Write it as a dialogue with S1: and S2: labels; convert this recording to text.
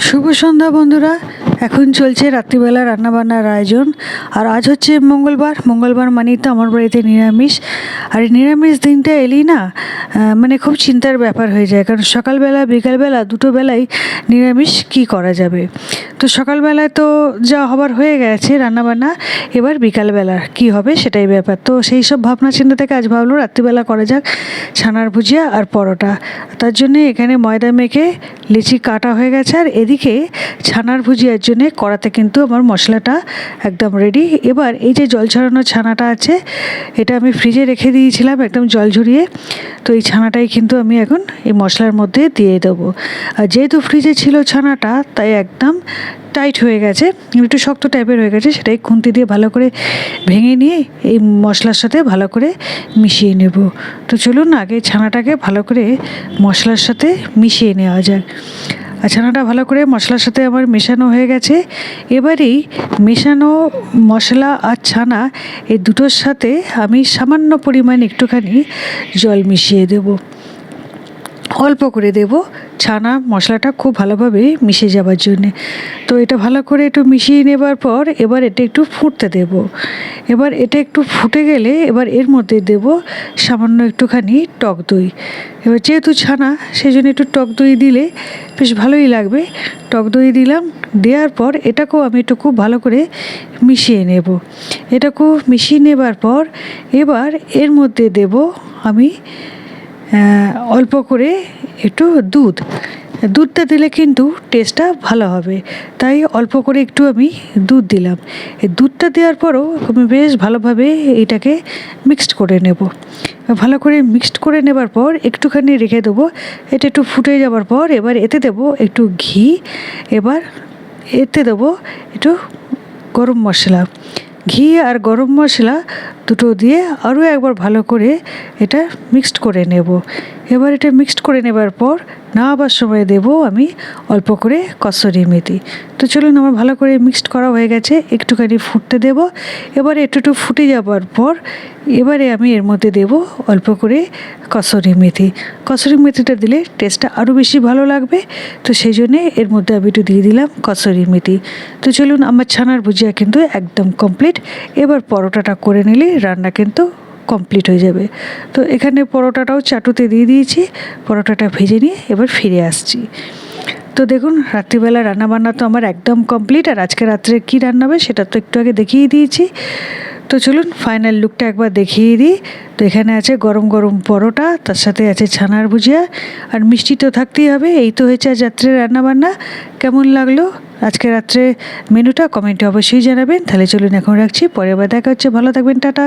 S1: শুভ সন্ধ্যা বন্ধুরা। এখন চলছে রাত্রিবেলা রান্নাবান্নার আয়োজন। আর আজ হচ্ছে মঙ্গলবার মানেই তো আমার বাড়িতে নিরামিষ। আর এই নিরামিষ দিনটা এলেই না মানে খুব চিন্তার ব্যাপার হয়ে যায়, কারণ সকালবেলা বিকালবেলা দুটো বেলায় নিরামিষ কি করা যাবে। তো সকালবেলায় তো যা হবার হয়ে গেছে রান্নাবান্না, এবার বিকালবেলা কি হবে সেটাই ব্যাপার। তো সেই সব ভাবনা চিন্তা থেকে আজ ভাবলো রাত্রিবেলা করা যাক ছানার ভুজিয়া আর পরোটা। তার জন্যে এখানে ময়দা মেখে লিচি কাটা হয়ে গেছে, আর এদিকে ছানার ভুজিয়ার জন্যে কড়াতে কিন্তু আমার মশলাটা একদম রেডি। এবার এই যে জল ছড়ানো ছানাটা আছে, এটা আমি ফ্রিজে রেখে দিয়েছিলাম একদম জল ঝরিয়ে। তো এই ছানাটাই কিন্তু আমি এখন এই মশলার মধ্যে দিয়ে দেবো। আর যেহেতু ফ্রিজে ছিল ছানাটা, তাই একদম টাইট হয়ে গেছে, একটু শক্ত টাইপের হয়ে গেছে। সেটাই খুন্তি দিয়ে ভালো করে ভেঙে নিয়ে এই মশলার সাথে ভালো করে মিশিয়ে নেব। তো চলুন আগে ছানাটাকে ভালো করে মশলার সাথে মিশিয়ে নেওয়া যাক। আর ছানাটা ভালো করে মশলার সাথে আমার মেশানো হয়ে গেছে। এবারেই মেশানো মশলা আর ছানা এই দুটোর সাথে আমি সামান্য পরিমাণ একটুখানি জল মিশিয়ে দেব, অল্প করে দেব, ছানা মশলাটা খুব ভালোভাবে মিশে যাবার জন্যে। তো এটা ভালো করে একটু মিশিয়ে নেবার পর এবার এটা একটু ফুটতে দেব। এবার এটা একটু ফুটে গেলে এবার এর মধ্যে দেব সামান্য একটুখানি টক দই। এবার যেহেতু ছানা, সেই জন্য একটু টক দই দিলে বেশ ভালোই লাগবে। টক দই দিলাম, দেওয়ার পর এটাকেও আমি একটু খুব ভালো করে মিশিয়ে নেব। এটাকেও মিশিয়ে নেবার পর এবার এর মধ্যে দেব আমি অল্প করে একটু দুধটা দিলে কিন্তু টেস্টটা ভালো হবে, তাই অল্প করে একটু আমি দুধ দিলাম। এই দুধটা দেওয়ার পরও আমি বেশ ভালোভাবে এটাকে মিক্সড করে নেব। ভালো করে মিক্সড করে নেবার পর একটুখানি রেখে দেবো। এটা একটু ফুটে যাবার পর এবার এতে দেবো একটু ঘি, এবার এতে দেবো একটু গরম মশলা। ঘি আর গরম মশলা দুটো দিয়ে আরও একবার ভালো করে এটা মিক্সড করে নেব। এবার এটা মিক্সড করে নেবার পর নামাবার সময় দেব আমি অল্প করে কসুরি মেথি। তো চলুন, আমার ভালো করে মিক্সড করা হয়ে গেছে, একটুখানি ফুটতে দেব। এবারে একটু ফুটে যাবার পর এবারে আমি এর মধ্যে দেব অল্প করে কসুরি মেথিটা দিলে টেস্টটা আরও বেশি ভালো লাগবে। তো সেই জন্যে এর মধ্যে আমি একটু দিয়ে দিলাম কসুরি মেথি। তো চলুন, আমার ছানার ভুজিয়া কিন্তু একদম কমপ্লিট। এবার পরোটাটা করে নিলে রান্না কিন্তু কমপ্লিট হয়ে যাবে। তো এখানে পরোটাটাও চাটুতে দিয়ে দিয়েছি, পরোটাটা ভেজে নিয়ে এবার ফিরে আসছি। তো দেখুন, রাত্রিবেলা রান্নাবান্না তো আমার একদম কমপ্লিট। আর আজকে রাত্রে কী রান্না হবে সেটা তো একটু আগে দেখিয়ে দিয়েছি। তো চলুন ফাইনাল লুকটা একবার দেখিয়ে দিই। তো এখানে আছে গরম গরম পরোটা, তার সাথে আছে ছানার ভুজিয়া, আর মিষ্টি তো থাকতেই হবে। এই তো হয়েছে আজ রাত্রে রান্নাবান্না। কেমন লাগলো আজকে রাত্রে মেনুটা কমেন্টে অবশ্যই জানাবেন। তাহলে চলুন এখন রাখছি, পরের বার দেখা হচ্ছে। ভালো থাকবেন, টাটা।